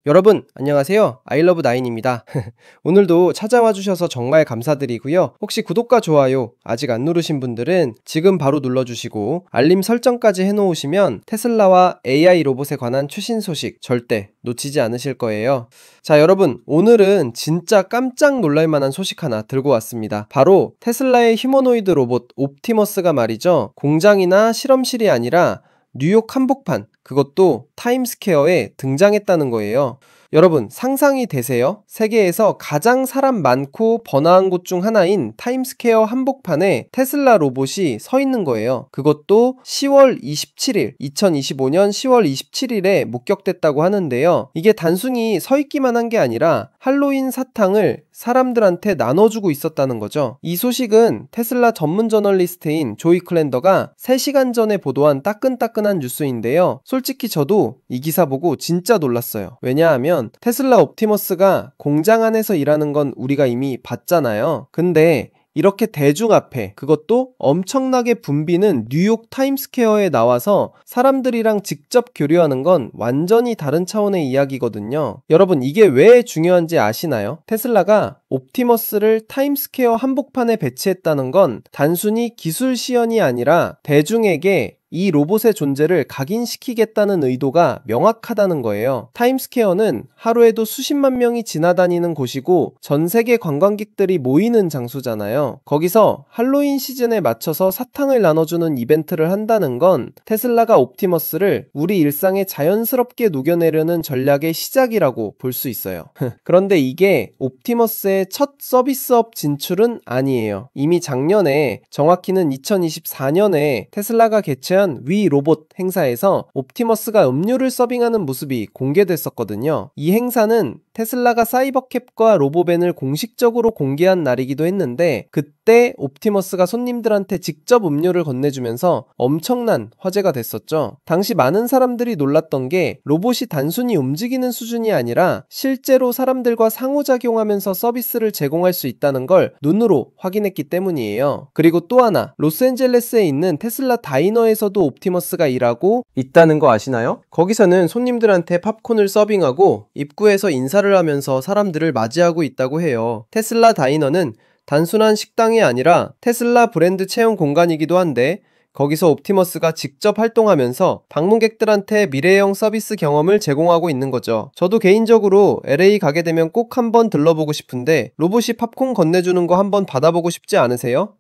여러분 안녕하세요. 아이러브 나인입니다. 오늘도 찾아와 주셔서 정말 감사드리고요. 혹시 구독과 좋아요 아직 안 누르신 분들은 지금 바로 눌러주시고 알림 설정까지 해놓으시면 테슬라와 AI 로봇에 관한 최신 소식 절대 놓치지 않으실 거예요. 자, 여러분 오늘은 진짜 깜짝 놀랄 만한 소식 하나 들고 왔습니다. 바로 테슬라의 휴머노이드 로봇 옵티머스가 말이죠, 공장이나 실험실이 아니라 뉴욕 한복판, 그것도 타임스퀘어에 등장했다는 거예요. 여러분 상상이 되세요? 세계에서 가장 사람 많고 번화한 곳 중 하나인 타임스퀘어 한복판에 테슬라 로봇이 서 있는 거예요. 그것도 10월 27일, 2025년 10월 27일에 목격됐다고 하는데요. 이게 단순히 서 있기만 한 게 아니라 할로윈 사탕을 사람들한테 나눠주고 있었다는 거죠. 이 소식은 테슬라 전문 저널리스트인 조이 클랜더가 3시간 전에 보도한 따끈따끈한 뉴스인데요. 솔직히 저도 이 기사 보고 진짜 놀랐어요. 왜냐하면 테슬라 옵티머스가 공장 안에서 일하는 건 우리가 이미 봤잖아요. 근데 이렇게 대중 앞에, 그것도 엄청나게 붐비는 뉴욕 타임스퀘어에 나와서 사람들이랑 직접 교류하는 건 완전히 다른 차원의 이야기거든요. 여러분 이게 왜 중요한지 아시나요? 테슬라가 옵티머스를 타임스퀘어 한복판에 배치했다는 건 단순히 기술 시연이 아니라 대중에게 이 로봇의 존재를 각인시키겠다는 의도가 명확하다는 거예요. 타임스퀘어는 하루에도 수십만 명이 지나다니는 곳이고 전 세계 관광객들이 모이는 장소잖아요. 거기서 할로윈 시즌에 맞춰서 사탕을 나눠주는 이벤트를 한다는 건 테슬라가 옵티머스를 우리 일상에 자연스럽게 녹여내려는 전략의 시작이라고 볼 수 있어요. 그런데 이게 옵티머스의 첫 서비스업 진출은 아니에요. 이미 작년에, 정확히는 2024년에 테슬라가 개최한 위 로봇 행사에서 옵티머스가 음료를 서빙하는 모습이 공개됐었거든요. 이 행사는 테슬라가 사이버캡과 로보밴을 공식적으로 공개한 날이기도 했는데, 그때 옵티머스가 손님들한테 직접 음료를 건네주면서 엄청난 화제가 됐었죠. 당시 많은 사람들이 놀랐던 게 로봇이 단순히 움직이는 수준이 아니라 실제로 사람들과 상호작용하면서 서비스를 제공할 수 있다는 걸 눈으로 확인했기 때문이에요. 그리고 또 하나, 로스앤젤레스에 있는 테슬라 다이너에서도 옵티머스가 일하고 있다는 거 아시나요? 거기서는 손님들한테 팝콘을 서빙하고 입구에서 인사를 하면서 사람들을 맞이하고 있다고 해요. 테슬라 다이너는 단순한 식당이 아니라 테슬라 브랜드 체험 공간이기도 한데, 거기서 옵티머스가 직접 활동하면서 방문객들한테 미래형 서비스 경험을 제공하고 있는 거죠. 저도 개인적으로 LA 가게 되면 꼭 한번 들러보고 싶은데 로봇이 팝콘 건네주는 거 한번 받아보고 싶지 않으세요?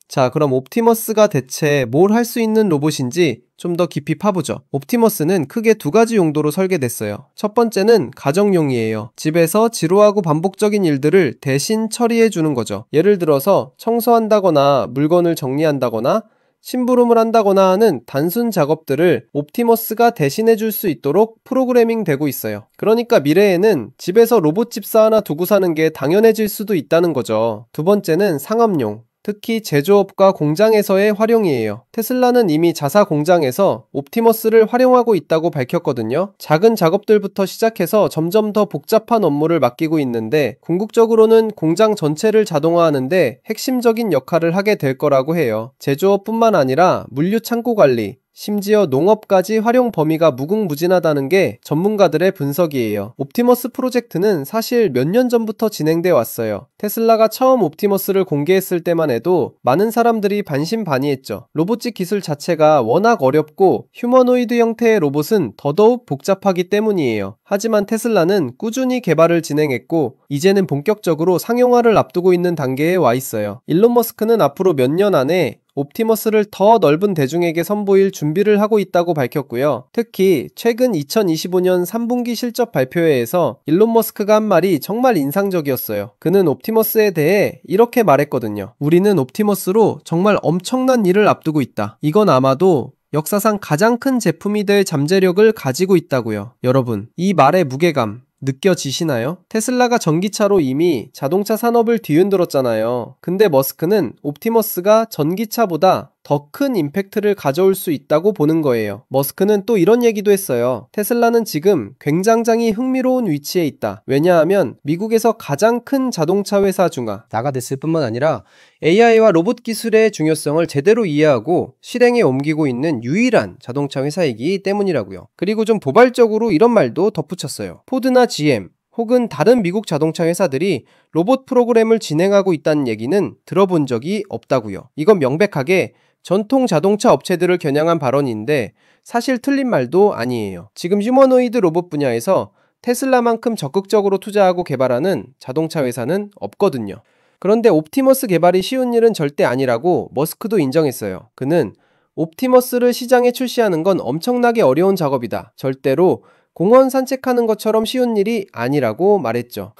자, 그럼 옵티머스가 대체 뭘 할 수 있는 로봇인지 좀 더 깊이 파보죠. 옵티머스는 크게 2가지 용도로 설계됐어요. 첫 번째는 가정용이에요. 집에서 지루하고 반복적인 일들을 대신 처리해주는 거죠. 예를 들어서 청소한다거나 물건을 정리한다거나 심부름을 한다거나 하는 단순 작업들을 옵티머스가 대신해줄 수 있도록 프로그래밍 되고 있어요. 그러니까 미래에는 집에서 로봇집사 하나 두고 사는 게 당연해질 수도 있다는 거죠. 두 번째는 상업용, 특히 제조업과 공장에서의 활용이에요. 테슬라는 이미 자사 공장에서 옵티머스를 활용하고 있다고 밝혔거든요. 작은 작업들부터 시작해서 점점 더 복잡한 업무를 맡기고 있는데, 궁극적으로는 공장 전체를 자동화하는데 핵심적인 역할을 하게 될 거라고 해요. 제조업뿐만 아니라 물류 창고 관리, 심지어 농업까지 활용 범위가 무궁무진하다는 게 전문가들의 분석이에요. 옵티머스 프로젝트는 사실 몇 년 전부터 진행돼 왔어요. 테슬라가 처음 옵티머스를 공개했을 때만 해도 많은 사람들이 반신반의했죠. 로봇직 기술 자체가 워낙 어렵고 휴머노이드 형태의 로봇은 더더욱 복잡하기 때문이에요. 하지만 테슬라는 꾸준히 개발을 진행했고 이제는 본격적으로 상용화를 앞두고 있는 단계에 와 있어요. 일론 머스크는 앞으로 몇 년 안에 옵티머스를 더 넓은 대중에게 선보일 준비를 하고 있다고 밝혔고요. 특히 최근 2025년 3분기 실적 발표회에서 일론 머스크가 한 말이 정말 인상적이었어요. 그는 옵티머스에 대해 이렇게 말했거든요. 우리는 옵티머스로 정말 엄청난 일을 앞두고 있다. 이건 아마도 역사상 가장 큰 제품이 될 잠재력을 가지고 있다고요. 여러분, 이 말의 무게감 느껴지시나요? 테슬라가 전기차로 이미 자동차 산업을 뒤흔들었잖아요. 근데 머스크는 옵티머스가 전기차보다 더 큰 임팩트를 가져올 수 있다고 보는 거예요. 머스크는 또 이런 얘기도 했어요. 테슬라는 지금 굉장히 흥미로운 위치에 있다. 왜냐하면 미국에서 가장 큰 자동차 회사 중 하나가 됐을 뿐만 아니라 AI와 로봇 기술의 중요성을 제대로 이해하고 실행에 옮기고 있는 유일한 자동차 회사이기 때문이라고요. 그리고 좀 포괄적으로 이런 말도 덧붙였어요. 포드나 GM 혹은 다른 미국 자동차 회사들이 로봇 프로그램을 진행하고 있다는 얘기는 들어본 적이 없다고요. 이건 명백하게 전통 자동차 업체들을 겨냥한 발언인데 사실 틀린 말도 아니에요. 지금 휴머노이드 로봇 분야에서 테슬라만큼 적극적으로 투자하고 개발하는 자동차 회사는 없거든요. 그런데 옵티머스 개발이 쉬운 일은 절대 아니라고 머스크도 인정했어요. 그는 옵티머스를 시장에 출시하는 건 엄청나게 어려운 작업이다. 절대로 공원 산책하는 것처럼 쉬운 일이 아니라고 말했죠.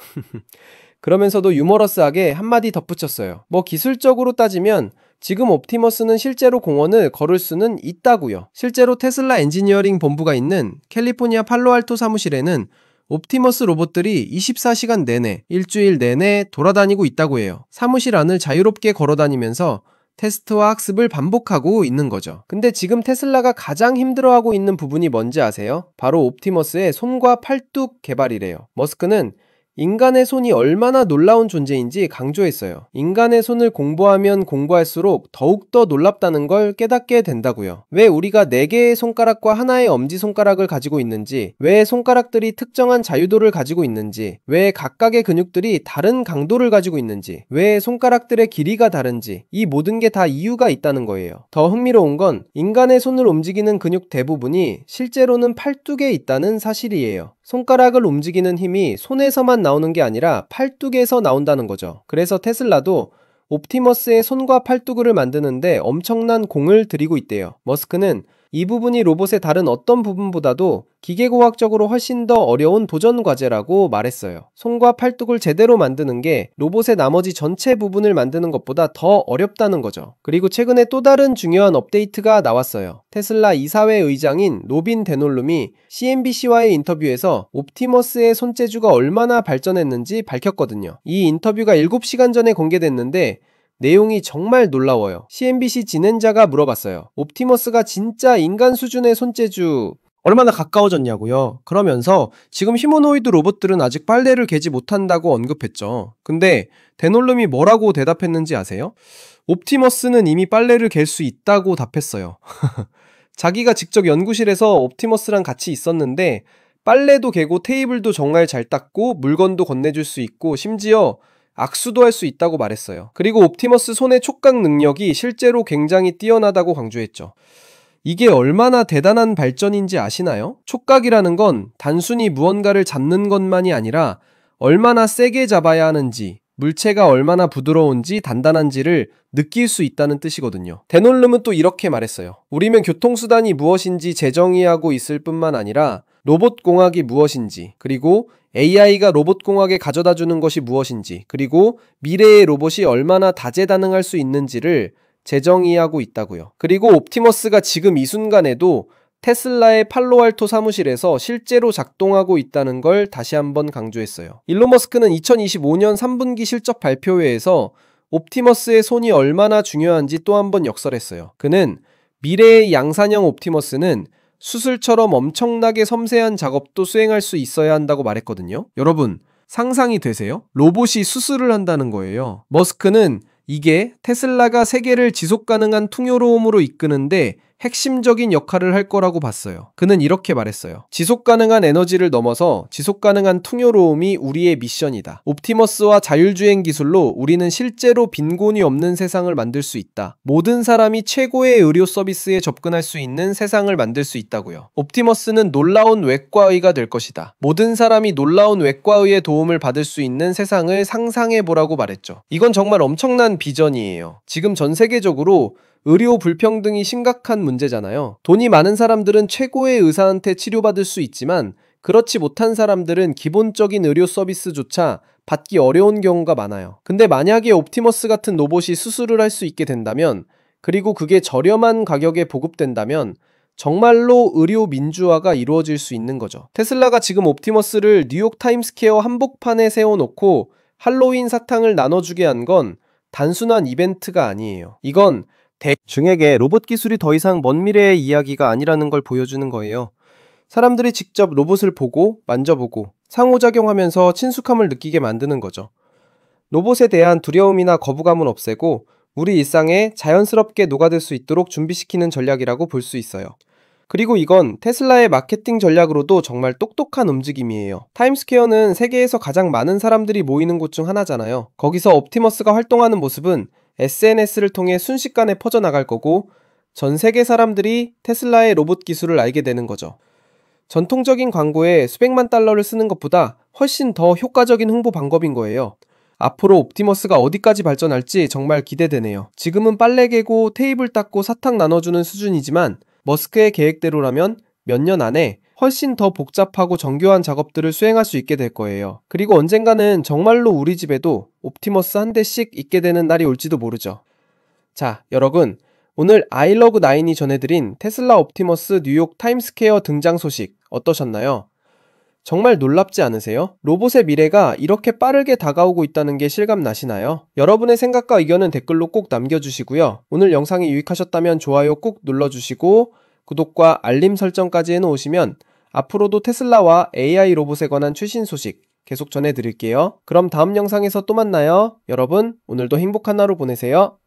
그러면서도 유머러스하게 한마디 덧붙였어요. 뭐 기술적으로 따지면 지금 옵티머스는 실제로 공원을 걸을 수는 있다고요. 실제로 테슬라 엔지니어링 본부가 있는 캘리포니아 팔로알토 사무실에는 옵티머스 로봇들이 24시간 내내, 일주일 내내 돌아다니고 있다고 해요. 사무실 안을 자유롭게 걸어다니면서 테스트와 학습을 반복하고 있는 거죠. 근데 지금 테슬라가 가장 힘들어하고 있는 부분이 뭔지 아세요? 바로 옵티머스의 손과 팔뚝 개발이래요. 머스크는 인간의 손이 얼마나 놀라운 존재인지 강조했어요. 인간의 손을 공부하면 공부할수록 더욱더 놀랍다는 걸 깨닫게 된다고요. 왜 우리가 4개의 손가락과 하나의 엄지손가락을 가지고 있는지, 왜 손가락들이 특정한 자유도를 가지고 있는지, 왜 각각의 근육들이 다른 강도를 가지고 있는지, 왜 손가락들의 길이가 다른지, 이 모든 게 다 이유가 있다는 거예요. 더 흥미로운 건 인간의 손을 움직이는 근육 대부분이 실제로는 팔뚝에 있다는 사실이에요. 손가락을 움직이는 힘이 손에서만 나오는 게 아니라 팔뚝에서 나온다는 거죠. 그래서 테슬라도 옵티머스의 손과 팔뚝을 만드는데 엄청난 공을 들이고 있대요. 머스크는 이 부분이 로봇의 다른 어떤 부분보다도 기계공학적으로 훨씬 더 어려운 도전 과제라고 말했어요. 손과 팔뚝을 제대로 만드는 게 로봇의 나머지 전체 부분을 만드는 것보다 더 어렵다는 거죠. 그리고 최근에 또 다른 중요한 업데이트가 나왔어요. 테슬라 이사회 의장인 로빈 데놀룸이 CNBC와의 인터뷰에서 옵티머스의 손재주가 얼마나 발전했는지 밝혔거든요. 이 인터뷰가 7시간 전에 공개됐는데 내용이 정말 놀라워요. CNBC 진행자가 물어봤어요. 옵티머스가 진짜 인간 수준의 손재주 얼마나 가까워졌냐고요. 그러면서 지금 휴머노이드 로봇들은 아직 빨래를 개지 못한다고 언급했죠. 근데 데놀룸이 뭐라고 대답했는지 아세요? 옵티머스는 이미 빨래를 갤 수 있다고 답했어요. 자기가 직접 연구실에서 옵티머스랑 같이 있었는데 빨래도 개고 테이블도 정말 잘 닦고 물건도 건네줄 수 있고 심지어 악수도 할 수 있다고 말했어요. 그리고 옵티머스 손의 촉각 능력이 실제로 굉장히 뛰어나다고 강조했죠. 이게 얼마나 대단한 발전인지 아시나요? 촉각이라는 건 단순히 무언가를 잡는 것만이 아니라 얼마나 세게 잡아야 하는지, 물체가 얼마나 부드러운지 단단한지를 느낄 수 있다는 뜻이거든요. 데놀룸은 또 이렇게 말했어요. 우리는 교통수단이 무엇인지 재정의하고 있을 뿐만 아니라 로봇공학이 무엇인지, 그리고 AI가 로봇공학에 가져다주는 것이 무엇인지, 그리고 미래의 로봇이 얼마나 다재다능할 수 있는지를 재정의하고 있다고요. 그리고 옵티머스가 지금 이 순간에도 테슬라의 팔로알토 사무실에서 실제로 작동하고 있다는 걸 다시 한번 강조했어요. 일론 머스크는 2025년 3분기 실적 발표회에서 옵티머스의 손이 얼마나 중요한지 또 한 번 역설했어요. 그는 미래의 양산형 옵티머스는 수술처럼 엄청나게 섬세한 작업도 수행할 수 있어야 한다고 말했거든요. 여러분, 상상이 되세요? 로봇이 수술을 한다는 거예요. 머스크는 이게 테슬라가 세계를 지속가능한 풍요로움으로 이끄는데 핵심적인 역할을 할 거라고 봤어요. 그는 이렇게 말했어요. 지속가능한 에너지를 넘어서 지속가능한 풍요로움이 우리의 미션이다. 옵티머스와 자율주행 기술로 우리는 실제로 빈곤이 없는 세상을 만들 수 있다. 모든 사람이 최고의 의료 서비스에 접근할 수 있는 세상을 만들 수 있다고요. 옵티머스는 놀라운 외과의가 될 것이다. 모든 사람이 놀라운 외과의의 도움을 받을 수 있는 세상을 상상해보라고 말했죠. 이건 정말 엄청난 비전이에요. 지금 전 세계적으로 의료 불평등이 심각한 문제잖아요. 돈이 많은 사람들은 최고의 의사한테 치료받을 수 있지만 그렇지 못한 사람들은 기본적인 의료 서비스조차 받기 어려운 경우가 많아요. 근데 만약에 옵티머스 같은 로봇이 수술을 할 수 있게 된다면, 그리고 그게 저렴한 가격에 보급된다면 정말로 의료 민주화가 이루어질 수 있는 거죠. 테슬라가 지금 옵티머스를 뉴욕 타임스퀘어 한복판에 세워놓고 할로윈 사탕을 나눠주게 한 건 단순한 이벤트가 아니에요. 이건 대중에게 로봇 기술이 더 이상 먼 미래의 이야기가 아니라는 걸 보여주는 거예요. 사람들이 직접 로봇을 보고 만져보고 상호작용하면서 친숙함을 느끼게 만드는 거죠. 로봇에 대한 두려움이나 거부감은 없애고 우리 일상에 자연스럽게 녹아들 수 있도록 준비시키는 전략이라고 볼 수 있어요. 그리고 이건 테슬라의 마케팅 전략으로도 정말 똑똑한 움직임이에요. 타임스퀘어는 세계에서 가장 많은 사람들이 모이는 곳 중 하나잖아요. 거기서 옵티머스가 활동하는 모습은 SNS를 통해 순식간에 퍼져나갈 거고 전 세계 사람들이 테슬라의 로봇 기술을 알게 되는 거죠. 전통적인 광고에 수백만 달러를 쓰는 것보다 훨씬 더 효과적인 홍보 방법인 거예요. 앞으로 옵티머스가 어디까지 발전할지 정말 기대되네요. 지금은 빨래 개고 테이블 닦고 사탕 나눠주는 수준이지만 머스크의 계획대로라면 몇 년 안에 훨씬 더 복잡하고 정교한 작업들을 수행할 수 있게 될 거예요. 그리고 언젠가는 정말로 우리 집에도 옵티머스 한 대씩 있게 되는 날이 올지도 모르죠. 자, 여러분, 오늘 아이러브9이 전해드린 테슬라 옵티머스 뉴욕 타임스퀘어 등장 소식 어떠셨나요? 정말 놀랍지 않으세요? 로봇의 미래가 이렇게 빠르게 다가오고 있다는 게 실감 나시나요? 여러분의 생각과 의견은 댓글로 꼭 남겨주시고요. 오늘 영상이 유익하셨다면 좋아요 꾹 눌러주시고 구독과 알림 설정까지 해놓으시면 앞으로도 테슬라와 AI 로봇에 관한 최신 소식 계속 전해드릴게요. 그럼 다음 영상에서 또 만나요. 여러분, 오늘도 행복한 하루 보내세요.